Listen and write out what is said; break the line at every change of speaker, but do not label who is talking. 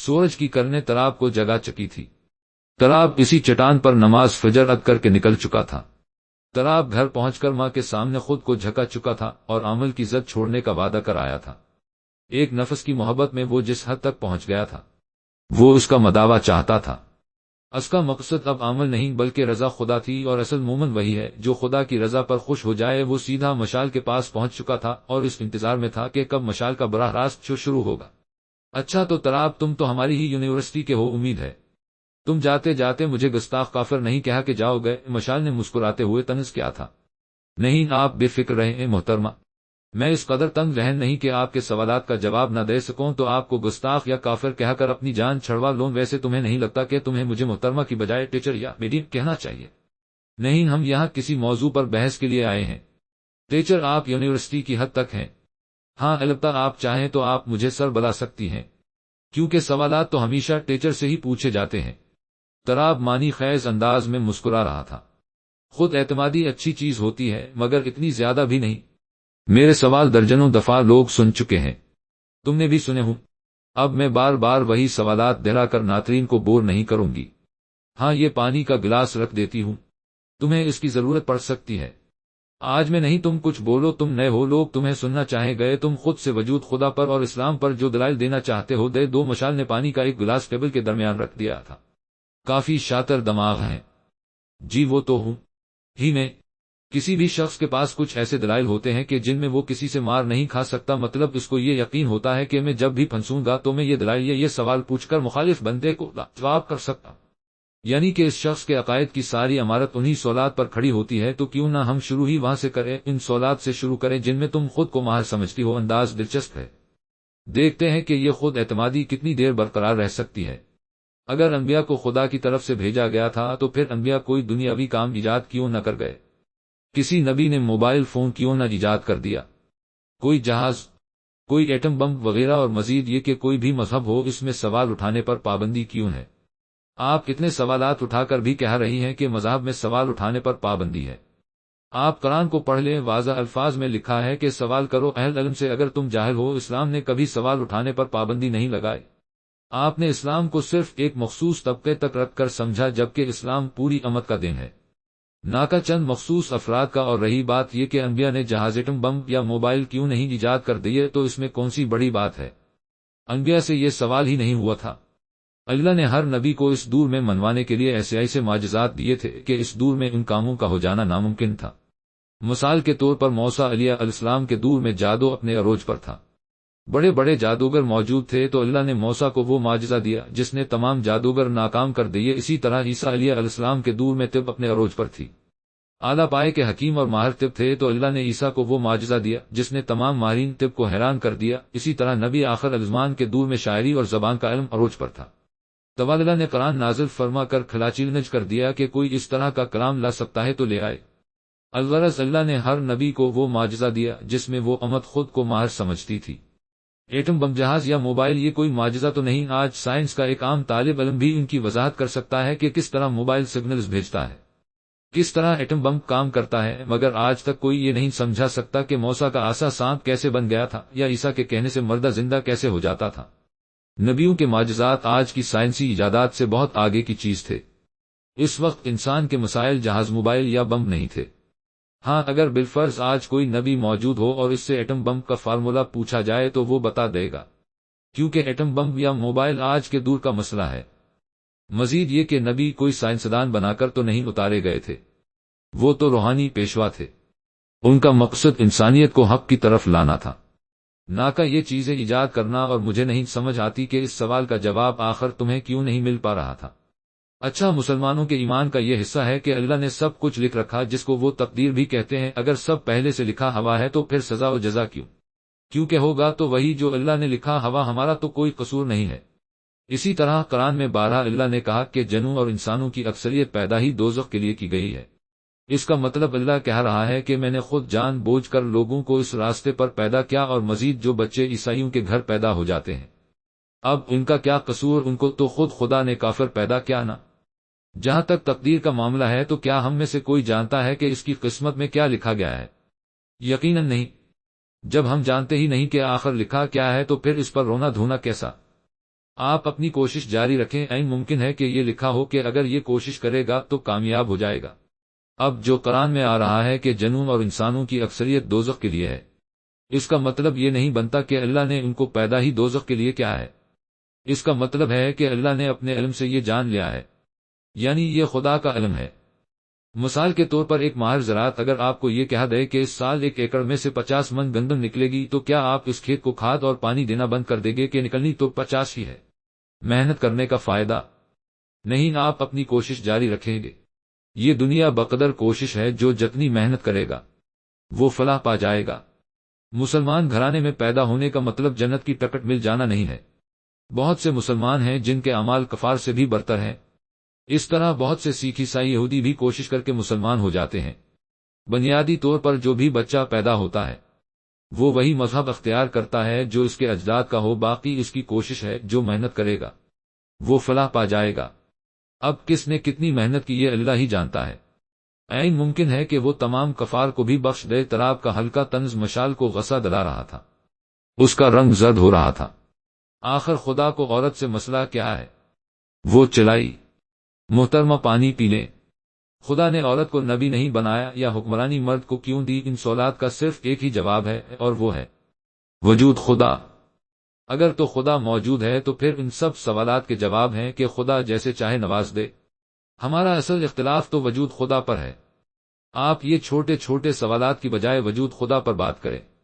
سورج کی کرنیں تراب کو جگا چکی تھی۔ تراب اسی چٹان پر نماز فجر ادا کر کے نکل چکا تھا۔ تراب گھر پہنچ کر ماں کے سامنے خود کو جھکا چکا تھا اور عمل کی زد چھوڑنے کا وعدہ کر آیا تھا۔ ایک نفس کی محبت میں وہ جس حد تک پہنچ گیا تھا، وہ اس کا مداوا چاہتا تھا۔ اس کا مقصد اب عمل نہیں بلکہ رضا خدا تھی، اور اصل مومن وہی ہے جو خدا کی رضا پر خوش ہو جائے۔ وہ سیدھا مشال کے پاس پہنچ چکا تھا اور اس انتظار میں تھا کہ کب مشال کا براہ راست شروع ہوگا۔ اچھا تو تراب، تم تو ہماری ہی یونیورسٹی کے ہو، امید ہے تم جاتے جاتے مجھے گستاخ کافر نہیں کہا کہ جاؤ گے۔ مشال نے مسکراتے ہوئے طنز کیا تھا۔ نہیں، آپ بے فکر رہیں محترمہ، میں اس قدر تنگ ذہن نہیں کہ آپ کے سوالات کا جواب نہ دے سکوں تو آپ کو گستاخ یا کافر کہہ کر اپنی جان چھڑوا لوں۔ ویسے تمہیں نہیں لگتا کہ تمہیں مجھے محترمہ کی بجائے ٹیچر یا میڈیم کہنا چاہیے؟ نہیں، ہم یہاں کسی موضوع پر بحث کے لیے آئے ہیں۔ ٹیچر آپ یونیورسٹی کی حد تک ہیں۔ ہاں، البتہ آپ چاہیں تو آپ مجھے سر بلا سکتی ہیں، کیونکہ سوالات تو ہمیشہ ٹیچر سے ہی پوچھے جاتے ہیں۔ تراب معنی خیز انداز میں مسکرا رہا تھا۔ خود اعتمادی اچھی چیز ہوتی ہے، مگر اتنی زیادہ بھی نہیں۔ میرے سوال درجنوں دفعہ لوگ سن چکے ہیں، تم نے بھی سنے ہوں۔ اب میں بار بار وہی سوالات دہرا کر ناظرین کو بور نہیں کروں گی۔ ہاں، یہ پانی کا گلاس رکھ دیتی ہوں، تمہیں اس کی ضرورت پڑ سکتی ہے۔ آج میں نہیں، تم کچھ بولو، تم نئے ہو، لوگ تمہیں سننا چاہیں گے۔ تم خود سے وجود خدا پر اور اسلام پر جو دلائل دینا چاہتے ہو دے دو۔ مشال نے پانی کا ایک گلاس ٹیبل کے درمیان رکھ دیا تھا۔ کافی شاطر دماغ ہیں۔ جی وہ تو ہوں ہی میں۔ کسی بھی شخص کے پاس کچھ ایسے دلائل ہوتے ہیں کہ جن میں وہ کسی سے مار نہیں کھا سکتا، مطلب اس کو یہ یقین ہوتا ہے کہ میں جب بھی پھنسوں گا تو میں یہ دلائل یا یہ سوال پوچھ کر مخالف بندے کو جواب کر سکتا، یعنی کہ اس شخص کے عقائد کی ساری عمارت انہی سوالات پر کھڑی ہوتی ہے۔ تو کیوں نہ ہم شروع ہی وہاں سے کریں، ان سوالات سے شروع کریں جن میں تم خود کو ماہر سمجھتی ہو۔ انداز دلچسپ ہے، دیکھتے ہیں کہ یہ خود اعتمادی کتنی دیر برقرار رہ سکتی ہے۔ اگر انبیاء کو خدا کی طرف سے بھیجا گیا تھا تو پھر انبیاء کوئی دنیاوی کام ایجاد کیوں نہ کر گئے؟ کسی نبی نے موبائل فون کیوں نہ ایجاد کر دیا؟ کوئی جہاز، کوئی ایٹم بم وغیرہ، اور مزید یہ کہ کوئی بھی مذہب ہو، اس میں سوال اٹھانے پر پابندی کیوں ہے؟ آپ کتنے سوالات اٹھا کر بھی کہہ رہی ہیں کہ مذہب میں سوال اٹھانے پر پابندی ہے۔ آپ قرآن کو پڑھ لیں، واضح الفاظ میں لکھا ہے کہ سوال کرو اہل علم سے اگر تم جاہل ہو۔ اسلام نے کبھی سوال اٹھانے پر پابندی نہیں لگائی۔ آپ نے اسلام کو صرف ایک مخصوص طبقے تک رکھ کر سمجھا، جبکہ اسلام پوری امت کا دین ہے، نہ کہ چند مخصوص افراد کا۔ اور رہی بات یہ کہ انبیاء نے جہاز، ایٹم بم یا موبائل کیوں نہیں ایجاد کر دیے، تو اس میں کون سی بڑی بات ہے؟ انبیاء سے یہ سوال ہی نہیں ہوا تھا۔ اللہ نے ہر نبی کو اس دور میں منوانے کے لیے ایسے معجزات دیے تھے کہ اس دور میں ان کاموں کا ہو جانا ناممکن تھا۔ مثال کے طور پر موسیٰ علیہ السلام کے دور میں جادو اپنے عروج پر تھا، بڑے بڑے جادوگر موجود تھے، تو اللہ نے موسیٰ کو وہ معجزہ دیا جس نے تمام جادوگر ناکام کر دیے۔ اسی طرح عیسیٰ علیہ السلام کے دور میں طب اپنے عروج پر تھی، اعلیٰ پائے کے حکیم اور ماہر طب تھے، تو اللہ نے عیسیٰ کو وہ معجزہ دیا جس نے تمام ماہرین طب کو حیران کر دیا۔ اسی طرح نبی آخر الزمان کے دور میں شاعری اور زبان کا علم عروج پر تھا، تو اللہ نے قرآن نازل فرما کر کھلاچیلنج کر دیا کہ کوئی اس طرح کا کلام لا سکتا ہے تو لے آئے۔ الغرض اللہ نے ہر نبی کو وہ معجزہ دیا جس میں وہ امت خود کو ماہر سمجھتی تھی۔ ایٹم بم، جہاز یا موبائل یہ کوئی معجزہ تو نہیں۔ آج سائنس کا ایک عام طالب علم بھی ان کی وضاحت کر سکتا ہے کہ کس طرح موبائل سگنلز بھیجتا ہے، کس طرح ایٹم بم کام کرتا ہے، مگر آج تک کوئی یہ نہیں سمجھا سکتا کہ موسیٰ کا عصا سانپ کیسے بن گیا تھا، یا عیسیٰ کے کہنے سے مردہ زندہ کیسے ہو جاتا تھا۔ نبیوں کے معجزات آج کی سائنسی ایجادات سے بہت آگے کی چیز تھے۔ اس وقت انسان کے مسائل جہاز، موبائل یا بم نہیں تھے۔ ہاں، اگر بالفرض آج کوئی نبی موجود ہو اور اس سے ایٹم بم کا فارمولا پوچھا جائے تو وہ بتا دے گا، کیونکہ ایٹم بم یا موبائل آج کے دور کا مسئلہ ہے۔ مزید یہ کہ نبی کوئی سائنسدان بنا کر تو نہیں اتارے گئے تھے، وہ تو روحانی پیشوا تھے۔ ان کا مقصد انسانیت کو حق کی طرف لانا تھا، نہ کہ یہ چیزیں ایجاد کرنا۔ اور مجھے نہیں سمجھ آتی کہ اس سوال کا جواب آخر تمہیں کیوں نہیں مل پا رہا تھا۔ اچھا، مسلمانوں کے ایمان کا یہ حصہ ہے کہ اللہ نے سب کچھ لکھ رکھا، جس کو وہ تقدیر بھی کہتے ہیں۔ اگر سب پہلے سے لکھا ہوا ہے تو پھر سزا و جزا کیوں؟ کیونکہ ہوگا تو وہی جو اللہ نے لکھا ہوا، ہمارا تو کوئی قصور نہیں ہے۔ اسی طرح قرآن میں بارہا اللہ نے کہا کہ جنوں اور انسانوں کی اکثریت پیدا ہی دوزخ کے لیے کی گئی ہے۔ اس کا مطلب اللہ کہہ رہا ہے کہ میں نے خود جان بوجھ کر لوگوں کو اس راستے پر پیدا کیا، اور مزید جو بچے عیسائیوں کے گھر پیدا ہو جاتے ہیں، اب ان کا کیا قصور؟ ان کو تو خود خدا نے کافر پیدا کیا نا۔ جہاں تک تقدیر کا معاملہ ہے تو کیا ہم میں سے کوئی جانتا ہے کہ اس کی قسمت میں کیا لکھا گیا ہے؟ یقیناً نہیں۔ جب ہم جانتے ہی نہیں کہ آخر لکھا کیا ہے تو پھر اس پر رونا دھونا کیسا؟ آپ اپنی کوشش جاری رکھیں، عین ممکن ہے کہ یہ لکھا ہو کہ اگر یہ کوشش کرے گا تو کامیاب ہو جائے گا۔ اب جو قرآن میں آ رہا ہے کہ جنوں اور انسانوں کی اکثریت دوزخ کے لیے ہے، اس کا مطلب یہ نہیں بنتا کہ اللہ نے ان کو پیدا ہی دوزخ کے لیے کیا ہے۔ اس کا مطلب ہے کہ اللہ نے اپنے علم سے یہ جان لیا ہے، یعنی یہ خدا کا علم ہے۔ مثال کے طور پر ایک ماہر زراعت اگر آپ کو یہ کہہ دے کہ اس سال 1 ایکڑ میں سے 50 من گندم نکلے گی، تو کیا آپ اس کھیت کو کھاد اور پانی دینا بند کر دیں گے کہ نکلنی تو 50 ہی ہے؟ محنت کرنے کا فائدہ نہیں، آپ اپنی کوشش جاری رکھیں گے۔ یہ دنیا بقدر کوشش ہے، جو جتنی محنت کرے گا وہ فلاح پا جائے گا۔ مسلمان گھرانے میں پیدا ہونے کا مطلب جنت کی ٹکٹ مل جانا نہیں ہے۔ بہت سے مسلمان ہیں جن کے اعمال کفار سے بھی برتر ہیں۔ اس طرح بہت سے سکھ، عیسائی، یہودی بھی کوشش کر کے مسلمان ہو جاتے ہیں۔ بنیادی طور پر جو بھی بچہ پیدا ہوتا ہے وہ وہی مذہب اختیار کرتا ہے جو اس کے اجداد کا ہو، باقی اس کی کوشش ہے، جو محنت کرے گا وہ فلاح پا جائے گا۔ اب کس نے کتنی محنت کی یہ اللہ ہی جانتا ہے۔ عین ممکن ہے کہ وہ تمام کفار کو بھی بخش دے۔ تراب کا ہلکا طنز مشال کو غصہ دلا رہا تھا، اس کا رنگ زرد ہو رہا تھا۔ آخر خدا کو عورت سے مسئلہ کیا ہے؟ وہ چلائی، محترمہ پانی پی لیں۔ خدا نے عورت کو نبی نہیں بنایا یا حکمرانی مرد کو کیوں دی؟ ان سوالات کا صرف ایک ہی جواب ہے، اور وہ ہے وجود خدا۔ اگر تو خدا موجود ہے تو پھر ان سب سوالات کے جواب ہیں کہ خدا جیسے چاہے نواز دے۔ ہمارا اصل اختلاف تو وجود خدا پر ہے۔ آپ یہ چھوٹے چھوٹے سوالات کی بجائے وجود خدا پر بات کریں۔